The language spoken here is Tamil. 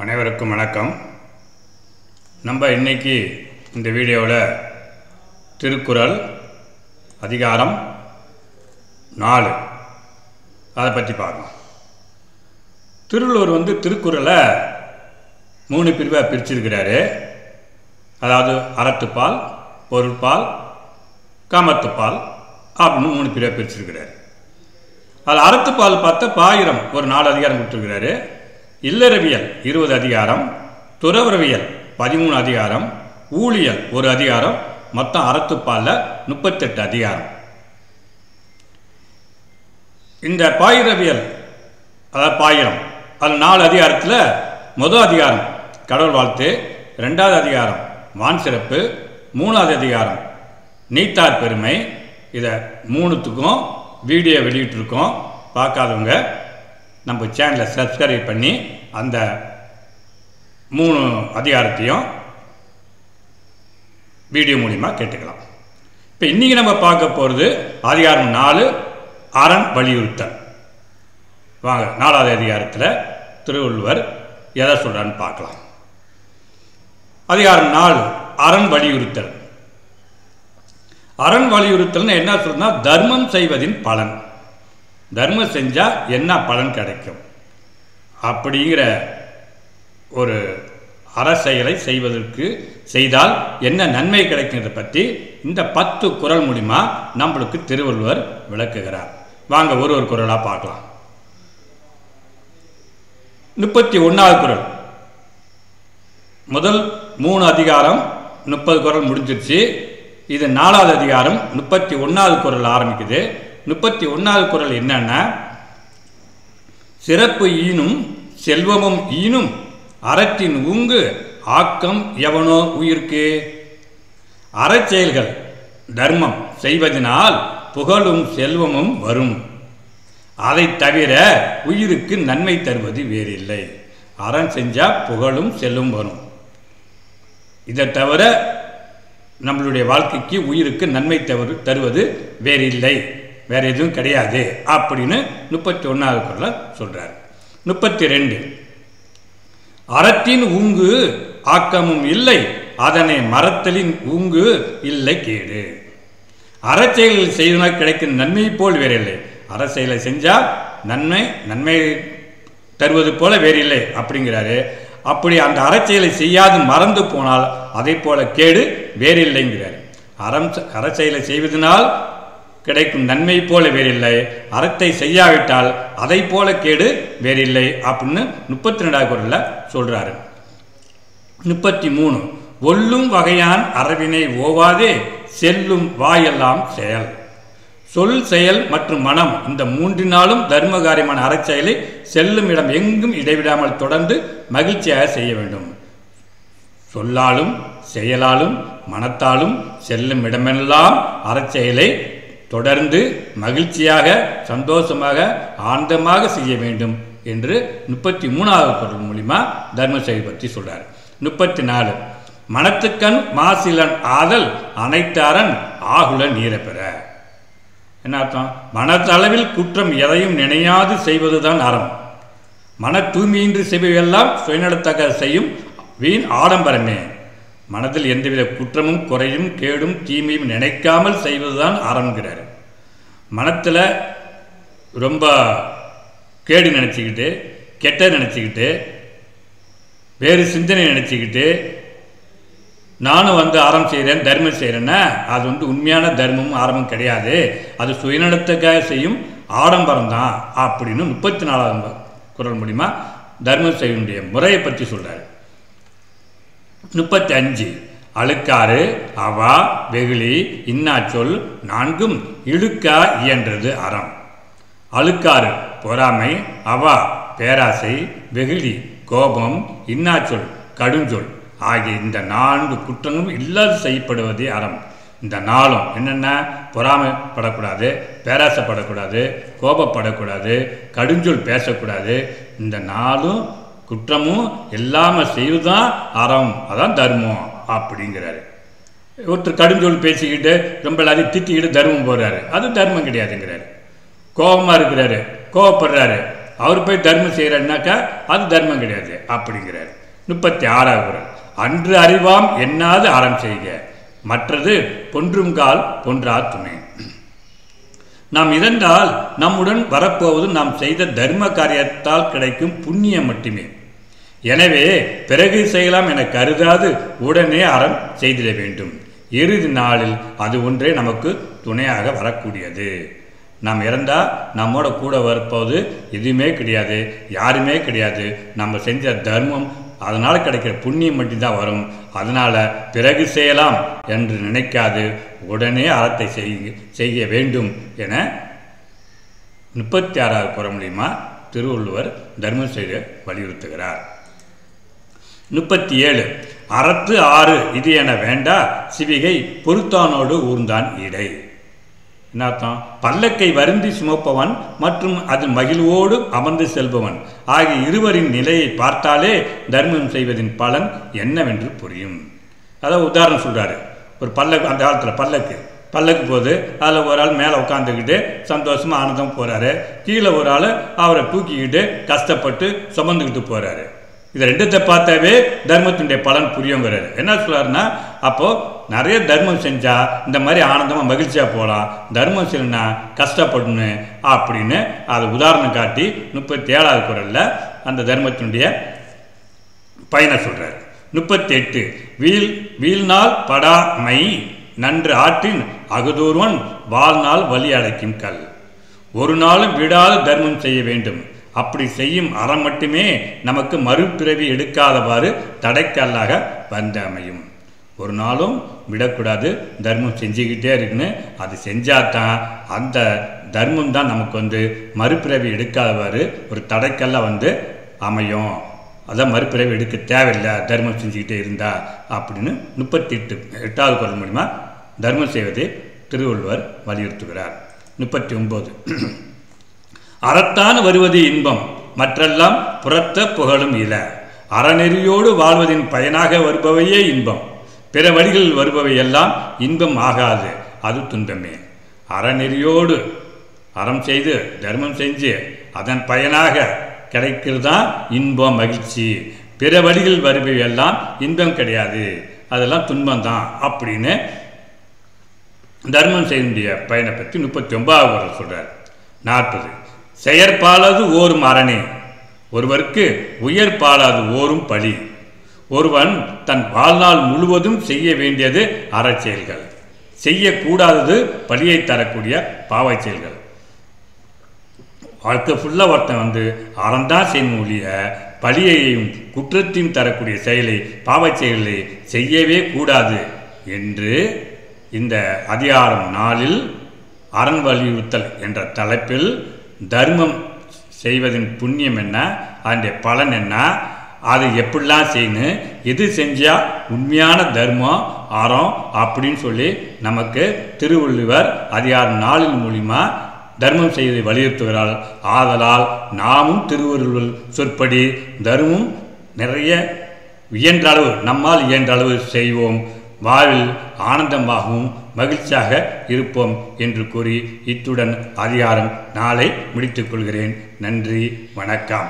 அனைவருக்கும் வணக்கம். நம்ம இன்னைக்கு இந்த வீடியோவில் திருக்குறள் அதிகாரம் 4 அதை பற்றி பார்க்கலாம். திருவள்ளுவர் திருக்குறளை 3 பிரிவாக பிரிச்சிருக்கிறாரு. அதாவது அறத்துப்பால், பொருட்பால், காமத்துப்பால் அப்படின்னு 3 பிரிவாக பிரிச்சிருக்கிறாரு. அதில் அறத்துப்பால் பார்த்தா பாயிரம் ஒரு 4 அதிகாரம் கொடுத்துருக்கிறாரு. இல்லறவியல் 20 அதிகாரம், துறவரவியல் 13 அதிகாரம், ஊழியல் 1 அதிகாரம், மொத்தம் அறத்துப்பாலில் 38 அதிகாரம். இந்த பாயிரவியல் அதாவது பாயிரம் அது 4 அதிகாரத்தில் முதல் அதிகாரம் கடவுள் வாழ்த்து, 2வது அதிகாரம் வான் சிறப்பு, 3வது அதிகாரம் நீத்தார் பெருமை. இதை 3த்துக்கும் வீடியோ வெளியிட்டிருக்கோம். பார்க்காதவங்க நம்ம சேனலை சப்ஸ்கிரைப் பண்ணி அந்த 3 அதிகாரத்தையும் வீடியோ மூலிமா கேட்டுக்கலாம். இப்போ இன்றைக்கி நம்ம பார்க்க போகிறது அதிகாரம் 4 அரண் வலியுறுத்தல். வாங்க 4வது அதிகாரத்தில் திருவள்ளுவர் எதை சொல்கிறான்னு பார்க்கலாம். அதிகாரம் 4 அரண் வலியுறுத்தல். அரண் வலியுறுத்தல்னு என்ன சொல்றதுன்னா, தர்மம் செய்வதின் பலன். தர்மம் செஞ்சால் என்ன பலன் கிடைக்கும் அப்படிங்கிற ஒரு அறச்செயலை செய்தால் என்ன நன்மை கிடைக்கிறத பற்றி இந்த 10 குறள் மூலிமா நம்மளுக்கு திருவள்ளுவர் விளக்குகிறார். வாங்க ஒரு குறளாக பார்க்கலாம். 31வது குறள். முதல் 3 அதிகாரம் 30 குறள் முடிஞ்சிருச்சு. இது 4வது அதிகாரம் 31வது குறள் ஆரம்பிக்குது. 31வது குறள் என்னன்னா, சிறப்பு ஈனும் செல்வமும் ஈனும் அறத்தின் ஊங்கு ஆக்கம் எவனோ உயிர்க்கு. அறச்செயல்கள் தர்மம் செய்வதனால் புகழும் செல்வமும் வரும். அதை தவிர உயிருக்கு நன்மை தருவது வேறில்லை. அறம் செஞ்சால் புகழும் செல்வம் வரும். இதை தவிர நம்மளுடைய வாழ்க்கைக்கு உயிருக்கு நன்மை தருவது வேறில்லை, வேற எதுவும் கிடையாது அப்படின்னு 31வது குறளை சொல்றார். 32 அறத்தின் ஊங்கு ஆக்கமும் இல்லை, அதனை மறத்தலின் ஊங்கு இல்லை கேடு. அறச்செயல்கள் செய்வதனால் கிடைக்கும் நன்மை போல் வேறில்லை. அறச்செயலை செஞ்சால் நன்மை தருவது போல வேறில்லை அப்படிங்கிறாரு. அப்படி அந்த அறச்செயலை செய்யாது மறந்து போனால் அதை போல கேடு வேறில்லைங்கிறார். அறச்செயலை செய்வதனால் கிடைக்கும் நன்மை போல வேறில்லை, அறத்தை செய்யாவிட்டால் அதை போல கேடு வேறில்லை அப்படின்னு 32வது குறளில் சொல்றாரு. 33 ஒல்லும் வகையான் அறவினை ஓவாதே செல்லும் வாயெல்லாம் செயல். சொல், செயல் மற்றும் மனம் இந்த 3னாலும் தர்மகாரியமான அறச்செயலை செல்லும் இடம் எங்கும் இடைவிடாமல் தொடர்ந்து மகிழ்ச்சியாக செய்ய வேண்டும். சொல்லாலும் செயலாலும் மனத்தாலும் செல்லும் இடமெல்லாம் அறச்செயலை தொடர்ந்து மகிழ்ச்சியாக சந்தோஷமாக ஆனந்தமாக செய்ய வேண்டும் என்று 33வது குறள் மூலிமா தர்ம செயல் பற்றி சொல்றார். 34 மனத்துக்கண் மாசிலன் ஆதல் அனைத்து அரண் ஆகுல நீர பெற. என்ன அர்த்தம்? மனத்தளவில் குற்றம் எதையும் நினையாது செய்வதுதான் அறம். மன தூய்மையின்றி செய்வதெல்லாம் சுயநலத்தக்க செய்யும் வீண் ஆடம்பரமே. மனதில் எந்தவித குற்றமும் குறையும் கேடும் தீமையும் நினைக்காமல் செய்வதுதான் அறம்ங்கிறார். மனத்தில் ரொம்ப கேடு நினச்சிக்கிட்டு, கெட்ட நினச்சிக்கிட்டு, வேறு சிந்தனை நினச்சிக்கிட்டு நானும் அறம் செய்கிறேன் தர்மம் செய்கிறேன்னா அது உண்மையான தர்மமும் அறமும் கிடையாது, அது சுயநலத்துக்காக செய்யும் ஆடம்பரம் தான் அப்படின்னு 34வது குறள் மூலிமா தர்மம் செய்ய முறையை பற்றி சொல்கிறார். 35 அழுக்காறு அவா வெகுளி இன்னாச்சொல் 4ம் இழுக்கா இயன்றது அறம். அழுக்காறு பொறாமை, அவா பேராசை, வெகுளி கோபம், இன்னாச்சொல் கடுஞ்சொல் ஆகிய இந்த 4 குற்றங்களும் இல்லாது செய்யப்படுவதே அறம். இந்த 4ம் என்னென்ன? பொறாமைப்படக்கூடாது, பேராசைப்படக்கூடாது, கோபப்படக்கூடாது, கடுஞ்சொல் பேசக்கூடாது. இந்த 4 குற்றமும் எல்லாம செய்வதுதான் அறம், அதான் தர்மம் அப்படிங்கிறாரு. ஒருத்தர் கடுஞ்சொல் பேசிக்கிட்டு ரொம்ப எல்லாரையும் திட்டிக்கிட்டு தர்மம் போடுறாரு, அது தர்மம் கிடையாதுங்கிறாரு. கோபமாக இருக்கிறாரு, கோபப்படுறாரு, அவர் போய் தர்மம் செய்கிறாருனாக்கா அது தர்மம் கிடையாது அப்படிங்கிறார். 36வது குறள். அன்று அறிவாம் எண்ணாது அறம் செய்க, மற்றது பொன்றுங்கால் பொன்றா துணை. நாம் இறந்தால் நம்முடன் வரப்போவது நாம் செய்த தர்ம காரியத்தால் கிடைக்கும் புண்ணியம் மட்டுமே. எனவே பிறகு செய்யலாம் என கருதாது உடனே அறம் செய்திட வேண்டும். இறுதி நாளில் அது ஒன்றே நமக்கு துணையாக வரக்கூடியது. நாம் இறந்தால் நம்மோட கூட வரப்போது எதுவுமே கிடையாது, யாருமே கிடையாது. நம்ம செஞ்ச தர்மம் அதனால் கிடைக்கிற புண்ணியம் மட்டும்தான் வரும். அதனால் பிறகு செய்யலாம் என்று நினைக்காது உடனே அறத்தை செய்ய வேண்டும் என 36வது குறள் மூலியமா திருவள்ளுவர் தர்மம் செய்ய வலியுறுத்துகிறார். 37. அறத்து 6 இது என வேண்டா சிவிகை பொறுத்தானோடு ஊர்ந்தான் இடை. என்ன அர்த்தம்? பல்லக்கை வருந்தி சுமப்பவன் மற்றும் அது மகிழ்வோடு அமர்ந்து செல்பவன் ஆகிய இருவரின் நிலையை பார்த்தாலே தர்மம் செய்வதின் பலன் என்னவென்று புரியும். அதாவது உதாரணம் சொல்கிறாரு. ஒரு பல்லக்கு, அந்த காலத்தில் பல்லக்கு போது அதில் ஒரு ஆள் மேலே உட்காந்துக்கிட்டு சந்தோஷமாக ஆனந்தம் போகிறாரு, கீழே ஒரு ஆள் அவரை தூக்கிக்கிட்டு கஷ்டப்பட்டு சுமந்துக்கிட்டு போகிறாரு. இதை ரெண்டுத்தை பார்த்தாவே தர்மத்தினுடைய பலன் புரியுங்கிறாரு. என்ன சொல்கிறாருன்னா, அப்போது நிறைய தர்மம் செஞ்சால் இந்த மாதிரி ஆனந்தமாக மகிழ்ச்சியாக போகலாம், தர்மம் செய்யணும்னா கஷ்டப்படணும் அப்படின்னு அதை உதாரணம் காட்டி 37வது குறளில் அந்த தர்மத்தினுடைய பயனை சொல்கிறார். 38. வீழ்நாள் படாமை நன்று ஆற்றின் அகுதூர்வன் வாழ்நாள் வலி அடைக்கும் கல். ஒரு நாளும் விடாது தர்மம் செய்ய வேண்டும். அப்படி செய்யும் அறம் மட்டுமே நமக்கு மறுபிறவி எடுக்காதவாறு தடைக்கல்லாக வந்து அமையும். ஒரு நாளும் விடக்கூடாது, தர்மம் செஞ்சுக்கிட்டே இருக்குன்னு அது செஞ்சாதான் அந்த தர்மம் தான் நமக்கு மறுபிறவி எடுக்காதவாறு ஒரு தடைக்கல்லாக அமையும். அதான் மறுபிறவி எடுக்க தேவையில்லை தர்மம் செஞ்சுக்கிட்டே இருந்தா அப்படின்னு 38வது குறள் மூலிமா தர்மம் செய்வதை திருவள்ளுவர் வலியுறுத்துகிறார். 39. அறத்தான் வருவது இன்பம், மற்றெல்லாம் புறத்த புகழும் இல. அறநெறியோடு வாழ்வதின் பயனாக வருபவையே இன்பம், பிற வழிகளில் வருபவை எல்லாம் இன்பம் ஆகாது, அது துன்பமே. அறநெறியோடு அறம் செய்து தர்மம் செஞ்சு அதன் பயனாக கிடைக்கிறதான் இன்பம், மகிழ்ச்சி. பிற வழிகளில் வருபவை எல்லாம் இன்பம் கிடையாது, அதெல்லாம் துன்பம்தான் அப்படின்னு தர்மம் செய்ய பயனை பற்றி 39வது குறள் சொல்கிறார். 40. செயற்பாலாது ஓரும் அரணே, ஒருவருக்கு உயர் பாலாது ஓரும் பழி. ஒருவன் தன் வாழ்நாள் முழுவதும் செய்ய வேண்டியது அறச்செயல்கள், செய்யக்கூடாதது பழியை தரக்கூடிய பாவை செயல்கள். வாழ்க்கை ஃபுல்லாக ஒருத்தன் அறந்தான் செய்யணும் ஒழிய பழியையும் குற்றத்தையும் தரக்கூடிய செயலை பாவை செயலை செய்யவே கூடாது என்று இந்த அதிகாரம் 4 அரண் வலியுறுத்தல் என்ற தலைப்பில் தர்மம் செய்வதின் புண்ணியம் என்ன, அதனுடைய பலன் என்ன, அது எப்படிலாம் செய்யணும், எது செஞ்சால் உண்மையான தர்மம் அறம் அப்படின்னு சொல்லி நமக்கு திருவள்ளுவர் அதிகாரம் 4 மூலிமா தர்மம் செய்வதை வலியுறுத்துகிறார். ஆதலால் நாமும் திருவள்ளுவர் சொற்படி தர்மம் நிறைய இயன்ற அளவு, நம்மால் இயன்ற அளவு செய்வோம், வாழ்வில் ஆனந்தமாகவும் மகிழ்ச்சியாக இருப்போம் என்று கூறி இத்துடன் அதிகாரம் 4 முடித்துக் கொள்கிறேன். நன்றி, வணக்கம்.